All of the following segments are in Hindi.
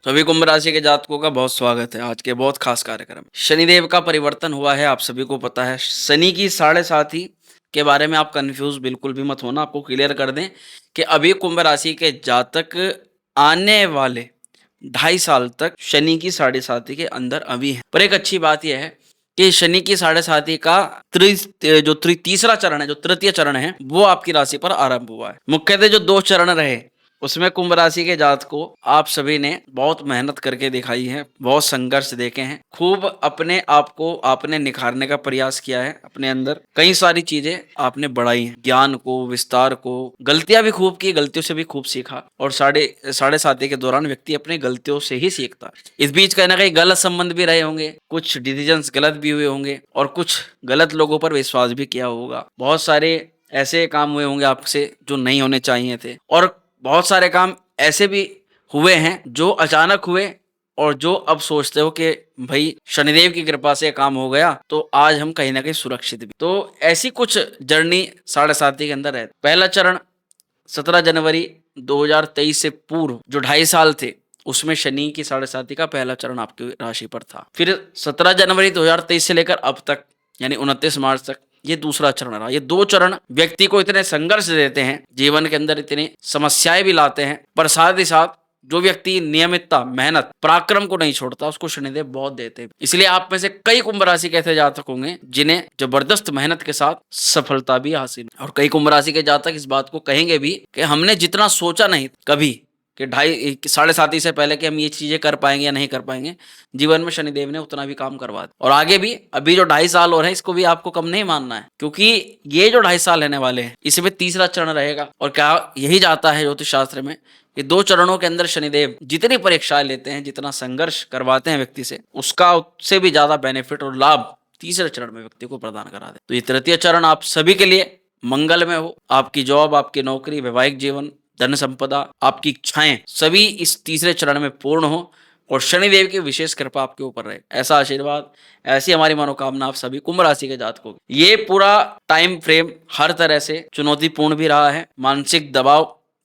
सभी कुंभ राशि के जातकों का बहुत स्वागत है आज के बहुत खास कार्यक्रम। शनिदेव का परिवर्तन हुआ है, आप सभी को पता है। शनि की 7.5 के बारे में आप कंफ्यूज बिल्कुल भी मत होना। आपको क्लियर कर दें कि अभी कुंभ राशि के जातक आने वाले 2.5 साल तक शनि की 7.5 के अंदर अभी है। पर एक अच्छी बात यह है कि शनि की 7.5 का तीसरा चरण है, जो तृतीय चरण है, वो आपकी राशि पर आरंभ हुआ है। मुख्यतः जो 2 चरण रहे उसमें कुंभ राशि के जातक को आप सभी ने बहुत मेहनत करके दिखाई है, बहुत संघर्ष देखे हैं, खूब अपने आप को आपने निखारने का प्रयास किया है। अपने अंदर कई सारी चीजें आपने बढ़ाई हैं, ज्ञान को, विस्तार को, गलतियां भी खूब की, गलतियों से भी खूब सीखा। और 7.5 के दौरान व्यक्ति अपनी गलतियों से ही सीखता है। इस बीच कहीं ना कहीं गलत संबंध भी रहे होंगे, कुछ डिसीजंस गलत भी हुए होंगे और कुछ गलत लोगों पर विश्वास भी किया होगा। बहुत सारे ऐसे काम हुए होंगे आपसे जो नहीं होने चाहिए थे, और बहुत सारे काम ऐसे भी हुए हैं जो अचानक हुए और जो अब सोचते हो कि भाई शनिदेव की कृपा से काम हो गया तो आज हम कहीं ना कहीं सुरक्षित भी। तो ऐसी कुछ जर्नी 7.5 के अंदर है। पहला चरण 17 जनवरी 2023 से पूर्व जो 2.5 साल थे उसमें शनि की 7.5 का पहला चरण आपकी राशि पर था। फिर 17 जनवरी 2023 से लेकर अब तक यानी 29 मार्च तक ये दूसरा चरण रहा। ये 2 चरण व्यक्ति को इतने संघर्ष देते हैं, जीवन के अंदर इतनी समस्याएं भी लाते हैं, पर साथ ही साथ जो व्यक्ति नियमितता, मेहनत, पराक्रम को नहीं छोड़ता उसको शनिदेव बहुत देते हैं। इसलिए आप में से कई कुंभ राशि के ऐसे जातक होंगे जिन्हें जबरदस्त मेहनत के साथ सफलता भी हासिल, और कई कुंभ राशि के जातक इस बात को कहेंगे भी कि हमने जितना सोचा नहीं कभी कि 7.5 से पहले कि हम ये चीजें कर पाएंगे या नहीं कर पाएंगे, जीवन में शनिदेव ने उतना भी काम करवा दिया। और आगे भी अभी जो 2.5 साल और है इसको भी आपको कम नहीं मानना है, क्योंकि ये जो 2.5 साल रहने वाले हैं इसमें तीसरा चरण रहेगा। और क्या यही जाता है ज्योतिष शास्त्र में कि 2 चरणों के अंदर शनिदेव जितनी परीक्षाएं लेते हैं, जितना संघर्ष करवाते हैं व्यक्ति से, उसका उससे भी ज्यादा बेनिफिट और लाभ तीसरे चरण में व्यक्ति को प्रदान करा दे। तो ये तृतीय चरण आप सभी के लिए मंगलमय हो। आपकी जॉब, आपकी नौकरी, वैवाहिक जीवन, धन संपदा, आपकी इच्छाएं सभी इस तीसरे चरण में पूर्ण हो और शनिदेव की विशेष कृपा आपके ऊपर रहे। ऐसा आशीर्वाद, ऐसी हमारी मनोकामना आप सभी कुंभ राशि के जातकों की। ये पूरा टाइम फ्रेम हर तरह से चुनौतीपूर्ण भी रहा है, मानसिक दबाव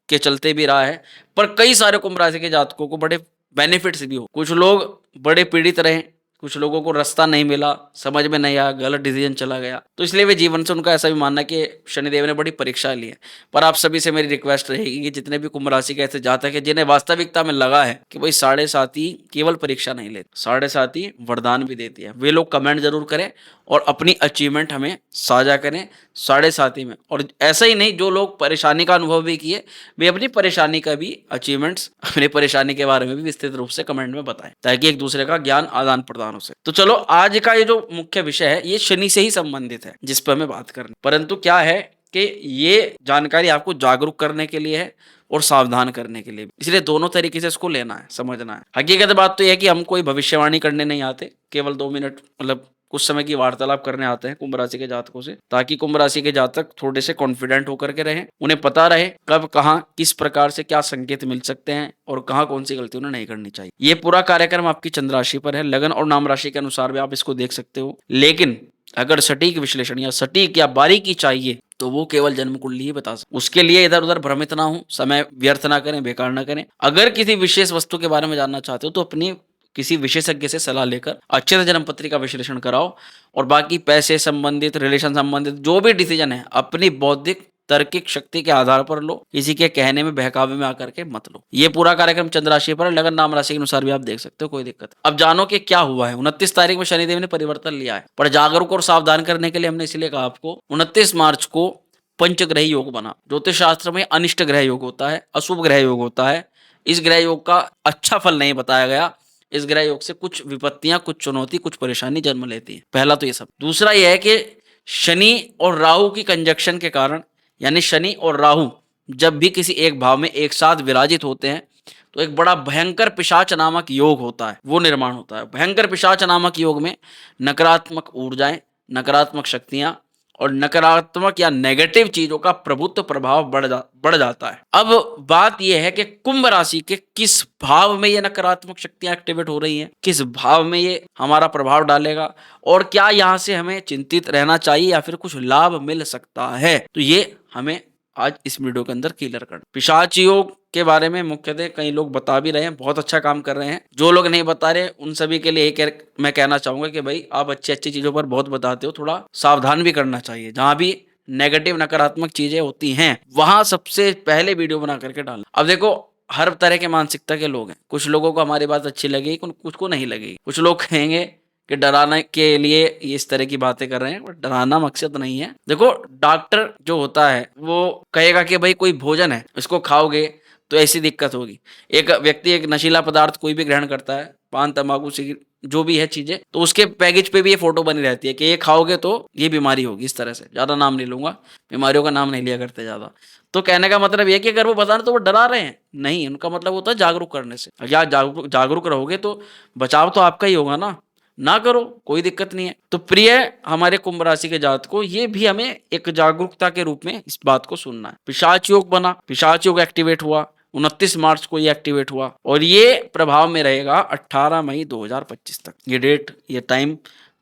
के चलते भी रहा है, पर कई सारे कुंभ राशि के जातकों को बड़े बेनिफिट्स भी हो। कुछ लोग बड़े पीड़ित रहे, कुछ लोगों को रास्ता नहीं मिला, समझ में नहीं आया, गलत डिसीजन चला गया, तो इसलिए वे जीवन से उनका ऐसा भी मानना है कि शनिदेव ने बड़ी परीक्षा ली है। पर आप सभी से मेरी रिक्वेस्ट रहेगी कि जितने भी कुंभ राशि के ऐसे जातक है जिन्हें वास्तविकता में लगा है कि भाई 7.5 केवल परीक्षा नहीं लेती, 7.5 वरदान भी देती है, वे लोग कमेंट जरूर करें और अपनी अचीवमेंट हमें साझा करें 7.5 में। और ऐसा ही नहीं, जो लोग परेशानी का अनुभव भी किए वे अपनी परेशानी का भी अचीवमेंट्स, अपनी परेशानी के बारे में भी विस्तृत रूप से कमेंट में बताएं, ताकि एक दूसरे का ज्ञान आदान प्रदान हो सके। तो चलो, आज का ये जो मुख्य विषय है ये शनि से ही संबंधित है जिस पर हमें बात करनी। परंतु क्या है कि ये जानकारी आपको जागरूक करने के लिए है और सावधान करने के लिए, इसलिए दोनों तरीके से इसको लेना है, समझना है। हकीकत बात तो यह है कि हम कोई भविष्यवाणी करने नहीं आते, केवल 2 मिनट मतलब कुछ समय की वार्तालाप करने आते हैं कुंभ राशि के जातकों से, ताकि कुंभ राशि के जातक थोड़े से कॉन्फिडेंट होकर के रहें, उन्हें पता रहे कब कहां किस प्रकार से क्या संकेत मिल सकते हैं और कहां कौन सी गलती उन्हें नहीं करनी चाहिए। ये पूरा कार्यक्रम आपकी चंद्र राशि पर है, लगन और नाम राशि के अनुसार भी आप इसको देख सकते हो, लेकिन अगर सटीक विश्लेषण या सटीक या बारीकी चाहिए तो वो केवल जन्म कुंडली ही बता सकते। उसके लिए इधर उधर भ्रमित ना हो, समय व्यर्थ ना करें, बेकार ना करें। अगर किसी विशेष वस्तु के बारे में जानना चाहते हो तो अपनी किसी विशेषज्ञ से सलाह लेकर अच्छे से जन्म पत्री का विश्लेषण कराओ, और बाकी पैसे संबंधित, रिलेशन संबंधित जो भी डिसीजन है अपनी बौद्धिक तार्किक शक्ति के आधार पर लो, किसी के कहने में बहकावे में आकर के मत लो। ये पूरा कार्यक्रम चंद्र राशि पर, लगन नाम राशि के अनुसार भी आप देख सकते हो, कोई दिक्कत। अब जानो कि क्या हुआ है। 29 तारीख में शनिदेव ने परिवर्तन लिया है, पर जागरूक और सावधान करने के लिए हमने इसलिए कहा आपको 29 मार्च को पंचग्रह योग बना। ज्योतिष शास्त्र में अनिष्ट ग्रह योग होता है, अशुभ ग्रह योग होता है। इस ग्रह योग का अच्छा फल नहीं बताया गया। इस ग्रह योग से कुछ विपत्तियां, कुछ चुनौती, कुछ परेशानी जन्म लेती है। पहला तो ये सब। दूसरा यह है कि शनि और राहु की कंजक्शन के कारण, यानी शनि और राहु जब भी किसी एक भाव में एक साथ विराजित होते हैं तो एक बड़ा भयंकर पिशाच नामक योग होता है, वो निर्माण होता है। भयंकर पिशाच नामक योग में नकारात्मक ऊर्जाएं, नकारात्मक शक्तियां और नकारात्मक या नेगेटिव चीजों का प्रभुत्व प्रभाव बढ़ जाता है। अब बात यह है कि कुंभ राशि के किस भाव में ये नकारात्मक शक्तियां एक्टिवेट हो रही हैं, किस भाव में ये हमारा प्रभाव डालेगा, और क्या यहाँ से हमें चिंतित रहना चाहिए या फिर कुछ लाभ मिल सकता है, तो ये हमें आज इस वीडियो के अंदर क्लियर कर। पिशाच योग के बारे में मुख्यतः कई लोग बता भी रहे हैं, बहुत अच्छा काम कर रहे हैं। जो लोग नहीं बता रहे उन सभी के लिए मैं कहना चाहूंगा कि भाई आप अच्छी अच्छी चीजों पर बहुत बताते हो, थोड़ा सावधान भी करना चाहिए। जहां भी नेगेटिव नकारात्मक चीजें होती हैं वहां सबसे पहले वीडियो बना करके डालना। अब देखो हर तरह के मानसिकता के लोग हैं, कुछ लोगों को हमारी बात अच्छी लगेगी, कुछ को नहीं लगेगी। कुछ लोग कहेंगे कि डराने के लिए ये इस तरह की बातें कर रहे हैं, बट डराना मकसद नहीं है। देखो डॉक्टर जो होता है वो कहेगा कि भाई कोई भोजन है इसको खाओगे तो ऐसी दिक्कत होगी। एक व्यक्ति एक नशीला पदार्थ कोई भी ग्रहण करता है, पान तंबाकू सिगरेट जो भी है चीजें, तो उसके पैकेज पे भी ये फोटो बनी रहती है कि ये खाओगे तो ये बीमारी होगी। इस तरह से ज्यादा नाम नहीं लूंगा, बीमारियों का नाम नहीं लिया करते ज्यादा। तो कहने का मतलब ये कि अगर वो बता रहे तो वो डरा रहे हैं नहीं, उनका मतलब होता है जागरूक करने से। या जागरूक रहोगे तो बचाव तो आपका ही होगा ना करो कोई दिक्कत नहीं है। तो प्रिय हमारे कुंभ राशि के जात को ये भी हमें एक जागरूकता के रूप में इस बात को सुनना है। पिशाच योग बना, पिशाच योग एक्टिवेट हुआ 29 मार्च को, ये एक्टिवेट हुआ और ये प्रभाव में रहेगा 18 मई 2025 तक। ये डेट ये टाइम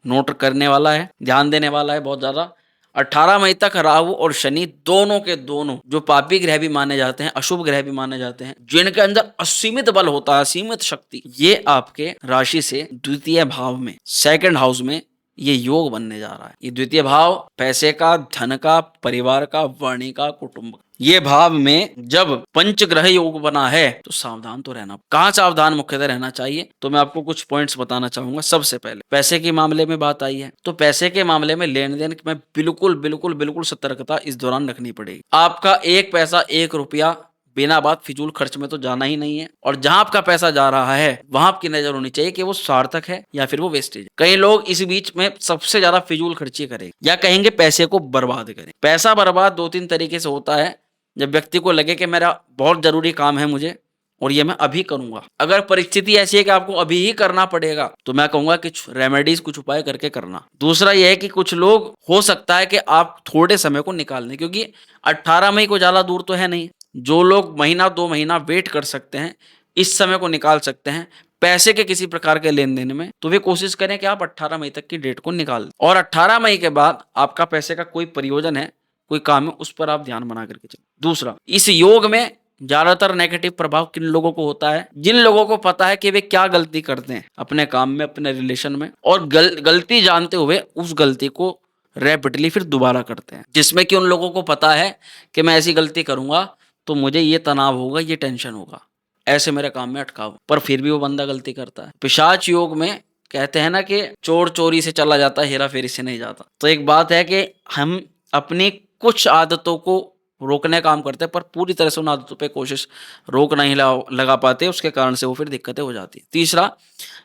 नोट करने वाला है, ध्यान देने वाला है बहुत ज्यादा। 18 मई तक राहु और शनि दोनों के दोनों जो पापी ग्रह भी माने जाते हैं, अशुभ ग्रह भी माने जाते हैं, जिनके अंदर असीमित बल होता है, असीमित शक्ति, ये आपके राशि से द्वितीय भाव में, सेकंड हाउस में ये योग बनने जा रहा है। ये द्वितीय भाव पैसे का, धन का, परिवार का, वाणी का, कुटुंब, ये भाव में जब पंचग्रह योग बना है तो सावधान तो रहना। कहाँ सावधान मुख्यतः रहना चाहिए तो मैं आपको कुछ पॉइंट्स बताना चाहूंगा। सबसे पहले पैसे के मामले में बात आई है तो पैसे के मामले में लेन देन में बिल्कुल बिल्कुल बिल्कुल सतर्कता इस दौरान रखनी पड़ेगी। आपका एक पैसा, एक रुपया बिना बात फिजूल खर्च में तो जाना ही नहीं है, और जहां आपका पैसा जा रहा है वहां आपकी नजर होनी चाहिए कि वो सार्थक है या फिर वो वेस्टेज है। कई लोग इस बीच में सबसे ज्यादा फिजूल खर्ची करेंगे या कहेंगे पैसे को बर्बाद करें। पैसा बर्बाद दो तीन तरीके से होता है। जब व्यक्ति को लगे कि मेरा बहुत जरूरी काम है मुझे और ये मैं अभी करूंगा, अगर परिस्थिति ऐसी है कि आपको अभी ही करना पड़ेगा तो मैं कहूंगा कुछ रेमेडीज, कुछ उपाय करके करना। दूसरा यह है कि कुछ लोग हो सकता है कि आप थोड़े समय को निकाल लें, क्योंकि 18 मई को ज्यादा दूर तो है नहीं। जो लोग महीना 2 महीना वेट कर सकते हैं, इस समय को निकाल सकते हैं पैसे के किसी प्रकार के लेन देन में, तो वे कोशिश करें कि आप 18 मई तक की डेट को निकाल दें। और 18 मई के बाद आपका पैसे का कोई प्रयोजन है, कोई काम है, उस पर आप ध्यान बना करके चलें। दूसरा, इस योग में ज्यादातर नेगेटिव प्रभाव किन लोगों को होता है? जिन लोगों को पता है कि वे क्या गलती करते हैं अपने काम में, अपने रिलेशन में, और गलती जानते हुए उस गलती को रैपिडली फिर दोबारा करते हैं, जिसमें कि उन लोगों को पता है कि मैं ऐसी गलती करूंगा तो मुझे ये तनाव होगा, ये टेंशन होगा, ऐसे मेरे काम में अटकाव, पर फिर भी वो बंदा गलती करता है। पिशाच योग में कहते हैं ना कि चोर चोरी से चला जाता है, हेरा फेरी से नहीं जाता। तो एक बात है कि हम अपनी कुछ आदतों को रोकने काम करते हैं, पर पूरी तरह से उन आदतों पे कोशिश रोक नहीं लगा पाते, उसके कारण से वो फिर दिक्कतें हो जाती है। तीसरा,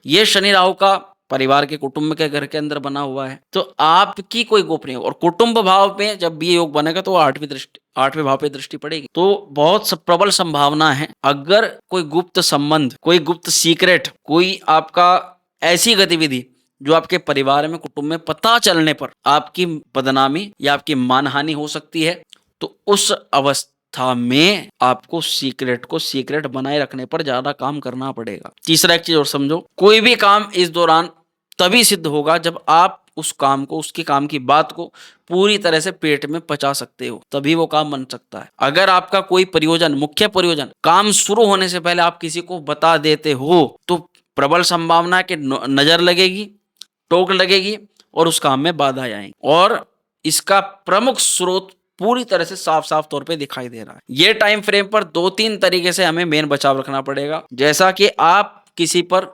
ये शनि राहु का परिवार के, कुटुंब के घर के अंदर बना हुआ है, तो आपकी कोई गोपनीय, और कुटुंब भाव में जब ये योग बनेगा तो 8वें भाव पे दृष्टि पड़ेगी, तो बहुत प्रबल संभावना है अगर कोई गुप्त संबंध, कोई गुप्त सीक्रेट, कोई आपका ऐसी गतिविधि जो आपके परिवार में, कुटुंब में पता चलने पर आपकी बदनामी या आपकी मानहानि हो सकती है, तो उस अवस्था में आपको सीक्रेट को सीक्रेट बनाए रखने पर ज्यादा काम करना पड़ेगा। तीसरा एक चीज और समझो, कोई भी काम इस दौरान तभी सिद्ध होगा जब आप उस काम को, उसके काम की बात को पूरी तरह से पेट में पचा सकते हो, तभी वो काम बन सकता है। अगर आपका कोई प्रयोजन, मुख्य प्रयोजन, काम शुरू होने से पहले आप किसी को बता देते हो तो प्रबल संभावना है कि नजर लगेगी, टोक लगेगी और उस काम में बाधा आएंगी, और इसका प्रमुख स्रोत पूरी तरह से साफ साफ तौर पे दिखाई दे रहा है। ये टाइम फ्रेम पर 2-3 तरीके से हमें मेन बचाव रखना पड़ेगा, जैसा कि आप किसी पर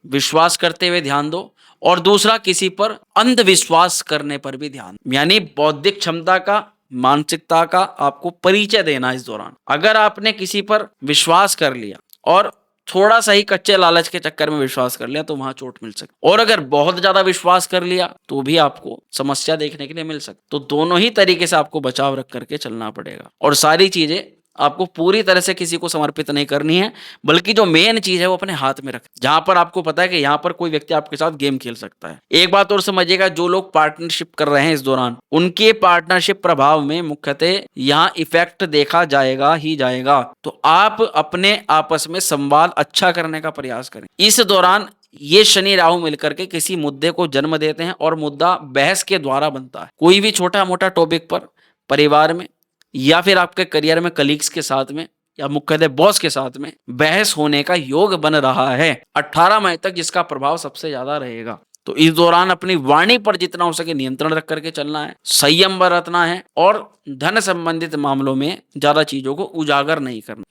विश्वास करते हुए ध्यान दो, और दूसरा किसी पर अंधविश्वास करने पर भी ध्यान, यानी बौद्धिक क्षमता का, मानसिकता का आपको परिचय देना इस दौरान। अगर आपने किसी पर विश्वास कर लिया और थोड़ा सा ही कच्चे लालच के चक्कर में विश्वास कर लिया तो वहां चोट मिल सकती, और अगर बहुत ज्यादा विश्वास कर लिया तो भी आपको समस्या देखने के लिए मिल सकती। तो दोनों ही तरीके से आपको बचाव रख करके चलना पड़ेगा, और सारी चीजें आपको पूरी तरह से किसी को समर्पित नहीं करनी है, बल्कि जो मेन चीज है वो अपने हाथ में रख, जहां पर आपको पता है कि यहाँ पर कोई व्यक्ति आपके साथ गेम खेल सकता है। एक बात और समझिएगा, जो लोग पार्टनरशिप कर रहे हैं इस दौरान, उनके पार्टनरशिप प्रभाव में मुख्यतः यहाँ इफेक्ट देखा जाएगा ही जाएगा। तो आप अपने आपस में संवाद अच्छा करने का प्रयास करें। इस दौरान ये शनि राहु मिलकर के किसी मुद्दे को जन्म देते हैं और मुद्दा बहस के द्वारा बनता है। कोई भी छोटा मोटा टॉपिक पर परिवार में, या फिर आपके करियर में कलीग्स के साथ में या मुख्यतः बॉस के साथ में बहस होने का योग बन रहा है 18 मई तक, जिसका प्रभाव सबसे ज्यादा रहेगा। तो इस दौरान अपनी वाणी पर जितना हो सके नियंत्रण रख करके चलना है, संयम बरतना है और धन संबंधित मामलों में ज्यादा चीजों को उजागर नहीं करना।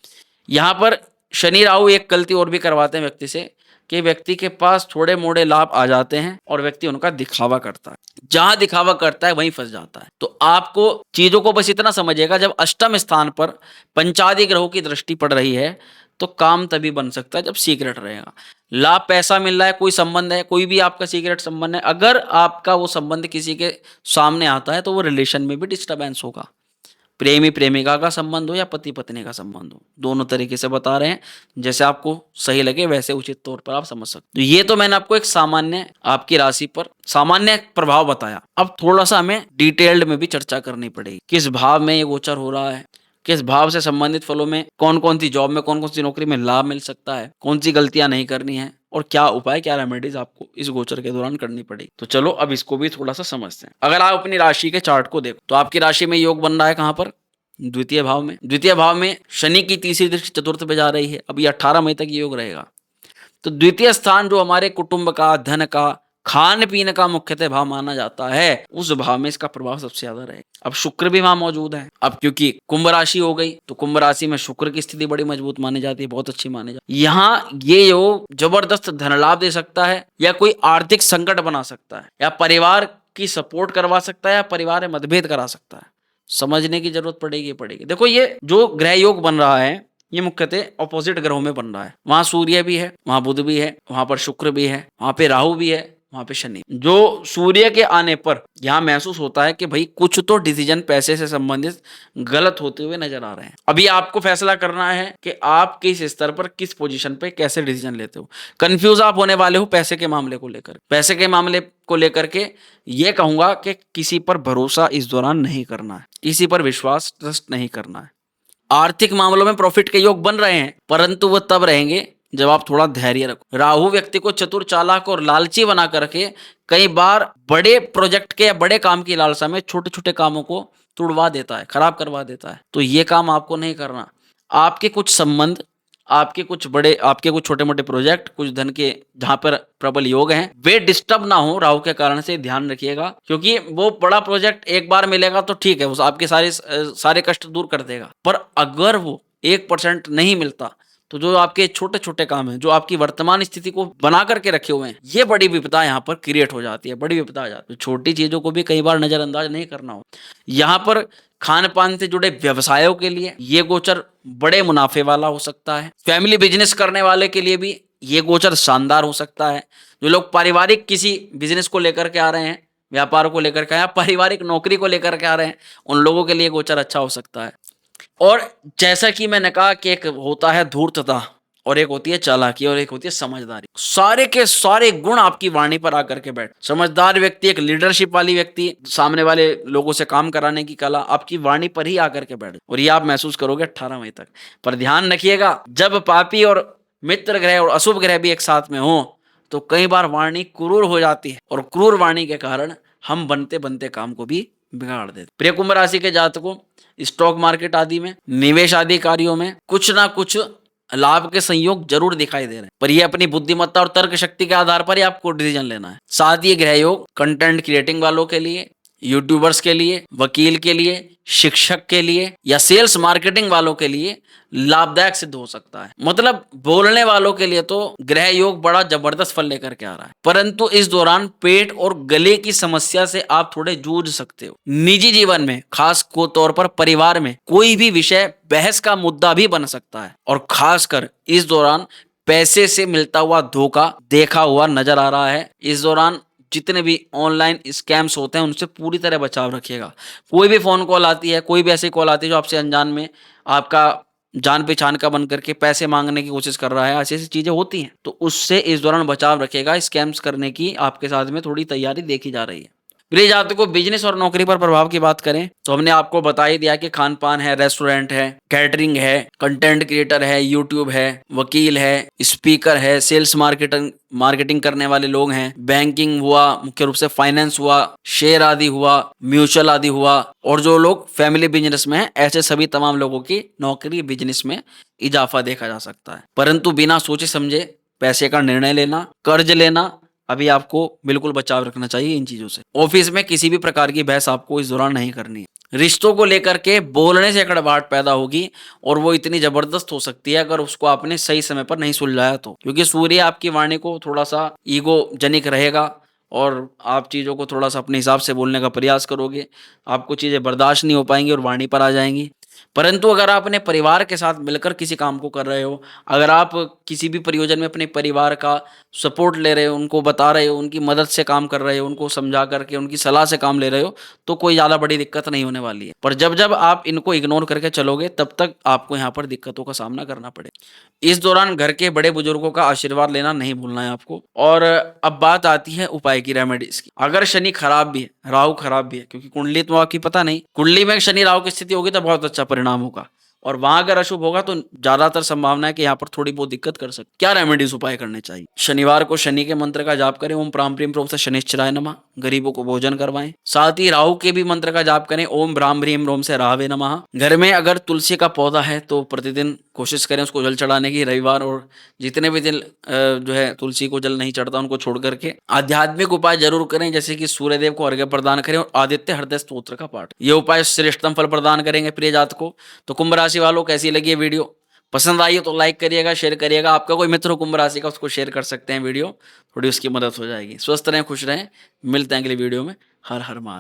यहाँ पर शनि राहु एक गलती और भी करवाते हैं व्यक्ति से कि व्यक्ति के पास थोड़े मोड़े लाभ आ जाते हैं और व्यक्ति उनका दिखावा करता है। जहां दिखावा करता है वहीं फंस जाता है। तो आपको चीजों को बस इतना समझिएगा, जब अष्टम स्थान पर पंचादि ग्रहों की दृष्टि पड़ रही है तो काम तभी बन सकता है जब सीक्रेट रहेगा। लाभ पैसा मिल रहा है, कोई संबंध है, कोई भी आपका सीक्रेट संबंध है, अगर आपका वो संबंध किसी के सामने आता है तो वो रिलेशन में भी डिस्टर्बेंस होगा। प्रेमी प्रेमिका का संबंध हो या पति पत्नी का संबंध हो, दोनों तरीके से बता रहे हैं, जैसे आपको सही लगे वैसे उचित तौर पर आप समझ सकते। तो ये तो मैंने आपको एक सामान्य आपकी राशि पर सामान्य प्रभाव बताया। अब थोड़ा सा हमें डिटेल्ड में भी चर्चा करनी पड़ेगी, किस भाव में ये गोचर हो रहा है, किस भाव से संबंधित फलों में कौन कौन सी जॉब में, कौन कौन सी नौकरी में लाभ मिल सकता है, कौन सी गलतियां नहीं करनी है और क्या उपाय, क्या रेमेडीज आपको इस गोचर के दौरान करनी पड़ेगी। तो चलो अब इसको भी थोड़ा सा समझते हैं। अगर आप अपनी राशि के चार्ट को देखो तो आपकी राशि में योग बन रहा है कहां पर, द्वितीय भाव में। द्वितीय भाव में शनि की तीसरी दृष्टि चतुर्थ पे जा रही है। अब ये 18 मई तक ये योग रहेगा। तो द्वितीय स्थान जो हमारे कुटुंब का, धन का, खान पीन का मुख्यतः भाव माना जाता है, उस भाव में इसका प्रभाव सबसे ज्यादा रहेगा। अब शुक्र भी वहां मौजूद है। अब क्योंकि कुंभ राशि हो गई तो कुंभ राशि में शुक्र की स्थिति बड़ी मजबूत मानी जाती है, बहुत अच्छी मानी जाती है। यहाँ ये योग जबरदस्त धन लाभ दे सकता है या कोई आर्थिक संकट बना सकता है या परिवार की सपोर्ट करवा सकता है या परिवार में मतभेद करा सकता है। समझने की जरूरत पड़ेगी। देखो ये जो ग्रह योग बन रहा है ये मुख्यतः ऑपोजिट ग्रहों में बन रहा है। वहां सूर्य भी है, वहां बुध भी है, वहां पर शुक्र भी है, वहां पे राहु भी है, वहां पे शनि। जो सूर्य के आने पर यहां महसूस होता है कि भाई कुछ तो डिसीजन पैसे से संबंधित गलत होते हुए नजर आ रहे हैं। अभी आपको फैसला करना है कि आप किस स्तर पर, किस पोजीशन पे कैसे डिसीजन लेते हो। कंफ्यूज आप होने वाले हो पैसे के मामले को लेकर। पैसे के मामले को लेकर के ये कहूंगा कि किसी पर भरोसा इस दौरान नहीं करना है, किसी पर विश्वास, ट्रस्ट नहीं करना है। आर्थिक मामलों में प्रॉफिट के योग बन रहे हैं, परंतु वो तब रहेंगे जब आप थोड़ा धैर्य रखो। राहु व्यक्ति को चतुर, चालाक और लालची बना करके कई बार बड़े प्रोजेक्ट के या बड़े काम की लालसा में छोटे छोटे कामों को तुड़वा देता है, खराब करवा देता है। तो ये काम आपको नहीं करना। आपके कुछ संबंध, आपके कुछ छोटे मोटे प्रोजेक्ट, कुछ धन के जहां पर प्रबल योग हैं, वे डिस्टर्ब ना हो राहु के कारण से, ध्यान रखिएगा। क्योंकि वो बड़ा प्रोजेक्ट एक बार मिलेगा तो ठीक है, वो आपके सारे कष्ट दूर कर देगा, पर अगर वो 1% नहीं मिलता तो जो आपके छोटे छोटे काम हैं, जो आपकी वर्तमान स्थिति को बना करके रखे हुए हैं, ये बड़ी विपदा यहाँ पर क्रिएट हो जाती है, बड़ी विपदा आ जाती है। छोटी चीजों को भी कई बार नजरअंदाज नहीं करना हो। यहाँ पर खान पान से जुड़े व्यवसायों के लिए ये गोचर बड़े मुनाफे वाला हो सकता है। फैमिली बिजनेस करने वाले के लिए भी ये गोचर शानदार हो सकता है। जो लोग पारिवारिक किसी बिजनेस को लेकर के आ रहे हैं, व्यापार को लेकर के, या पारिवारिक नौकरी को लेकर के आ रहे हैं, उन लोगों के लिए गोचर अच्छा हो सकता है। और जैसा कि मैंने कहा कि एक होता है धूर्तता और एक होती है चालाकी और एक होती है समझदारी। सारे के सारे गुण आपकी वाणी पर आकर के बैठ। समझदार व्यक्ति, एक लीडरशिप वाली व्यक्ति, सामने वाले लोगों से काम कराने की कला आपकी वाणी पर ही आकर के बैठ, और ये आप महसूस करोगे 18 मई तक। पर ध्यान रखिएगा, जब पापी और मित्र ग्रह और अशुभ ग्रह भी एक साथ में हो तो कई बार वाणी क्रूर हो जाती है, और क्रूर वाणी के कारण हम बनते बनते काम को भी बिगाड़ देते। प्रिय कुंभ राशि के जातकों, स्टॉक मार्केट आदि में, निवेश आदि कार्यों में कुछ ना कुछ लाभ के संयोग जरूर दिखाई दे रहे हैं, पर ये अपनी बुद्धिमत्ता और तर्क शक्ति के आधार पर ही आपको डिसीजन लेना है। साथ ही ग्रह योग कंटेंट क्रिएटिंग वालों के लिए, यूट्यूबर्स के लिए, वकील के लिए, शिक्षक के लिए या सेल्स मार्केटिंग वालों के लिए लाभदायक सिद्ध हो सकता है। मतलब बोलने वालों के लिए तो ग्रह योग बड़ा जबरदस्त फल लेकर के आ रहा है, परंतु इस दौरान पेट और गले की समस्या से आप थोड़े जूझ सकते हो। निजी जीवन में, खास को तौर पर परिवार में, कोई भी विषय बहस का मुद्दा भी बन सकता है, और खासकर इस दौरान पैसे से मिलता हुआ धोखा देखा हुआ नजर आ रहा है। इस दौरान जितने भी ऑनलाइन स्कैम्स होते हैं उनसे पूरी तरह बचाव रखिएगा। कोई भी फोन कॉल आती है, कोई भी ऐसी कॉल आती है जो आपसे अनजान में आपका जान पहचान का बन करके पैसे मांगने की कोशिश कर रहा है, ऐसी ऐसी चीजें होती हैं, तो उससे इस दौरान बचाव रखिएगा। स्कैम्स करने की आपके साथ में थोड़ी तैयारी देखी जा रही है। प्रिय जातकों, बिजनेस और नौकरी पर प्रभाव की बात करें तो हमने आपको बता ही दिया कि खान पान है, रेस्टोरेंट है, कैटरिंग है, कंटेंट क्रिएटर है, यूट्यूब है, वकील है, स्पीकर है, सेल्स मार्केटिंग मार्केटिंग करने वाले लोग हैं, बैंकिंग हुआ, मुख्य रूप से फाइनेंस हुआ, शेयर आदि हुआ, म्यूचुअल आदि हुआ, और जो लोग फैमिली बिजनेस में हैं, ऐसे सभी तमाम लोगों की नौकरी बिजनेस में इजाफा देखा जा सकता है। परंतु बिना सोचे समझे पैसे का निर्णय लेना, कर्ज लेना, अभी आपको बिल्कुल बचाव रखना चाहिए इन चीजों से। ऑफिस में किसी भी प्रकार की बहस आपको इस दौरान नहीं करनी है। रिश्तों को लेकर के बोलने से कड़वाहट पैदा होगी और वो इतनी जबरदस्त हो सकती है अगर उसको आपने सही समय पर नहीं सुलझाया तो, क्योंकि सूर्य आपकी वाणी को थोड़ा सा ईगो जनिक रहेगा और आप चीजों को थोड़ा सा अपने हिसाब से बोलने का प्रयास करोगे, आपको चीजें बर्दाश्त नहीं हो पाएंगी और वाणी पर आ जाएंगी। परंतु अगर आप अपने परिवार के साथ मिलकर किसी काम को कर रहे हो, अगर आप किसी भी प्रयोजन में अपने परिवार का सपोर्ट ले रहे हो, उनको बता रहे हो, उनकी मदद से काम कर रहे हो, उनको समझा करके उनकी सलाह से काम ले रहे हो, तो कोई ज़्यादा बड़ी दिक्कत नहीं होने वाली है। पर जब जब आप इनको इग्नोर करके चलोगे तब तक आपको यहाँ पर दिक्कतों का सामना करना पड़ेगा। इस दौरान घर के बड़े बुजुर्गों का आशीर्वाद लेना नहीं भूलना है आपको। और अब बात आती है उपाय की, रेमेडीज की। अगर शनि खराब भी है, राहु खराब भी है, क्योंकि कुंडली तो आपकी पता नहीं, कुंडली में शनि राहु की स्थिति होगी तो बहुत अच्छा परिणाम होगा, और वहां अगर अशुभ होगा तो ज्यादातर संभावना है कि यहाँ पर थोड़ी बहुत दिक्कत कर सकते। क्या रेमेडीज उपाय करने चाहिए? शनिवार को शनि के मंत्र का जाप करें, ओम प्राम प्रीम प्रोम से शनिश्चराय नमः, गरीबों को भोजन करवाएं। साथ ही राहु के भी मंत्र का जाप करें, ओम ब्राह्म ह्रीम रोम से राहवे नमः। घर में अगर तुलसी का पौधा है तो प्रतिदिन कोशिश करें उसको जल चढ़ाने की, रविवार और जितने भी दिन जो है तुलसी को जल नहीं चढ़ता उनको छोड़ करके। आध्यात्मिक उपाय जरूर करें, जैसे कि सूर्यदेव को अर्घ्य प्रदान करें और आदित्य हृदय स्तोत्र का पाठ। ये उपाय श्रेष्ठतम फल प्रदान करेंगे प्रिय जात को। तो कुंभ राशि वालों, कैसी लगी ये वीडियो? पसंद आई हो तो लाइक करिएगा, शेयर करिएगा। आपका कोई मित्र हो कुंभ राशि का, उसको शेयर कर सकते हैं वीडियो, थोड़ी उसकी मदद हो जाएगी। स्वस्थ रहें, खुश रहें, मिलते हैं अगली वीडियो में। हर हर महादेव।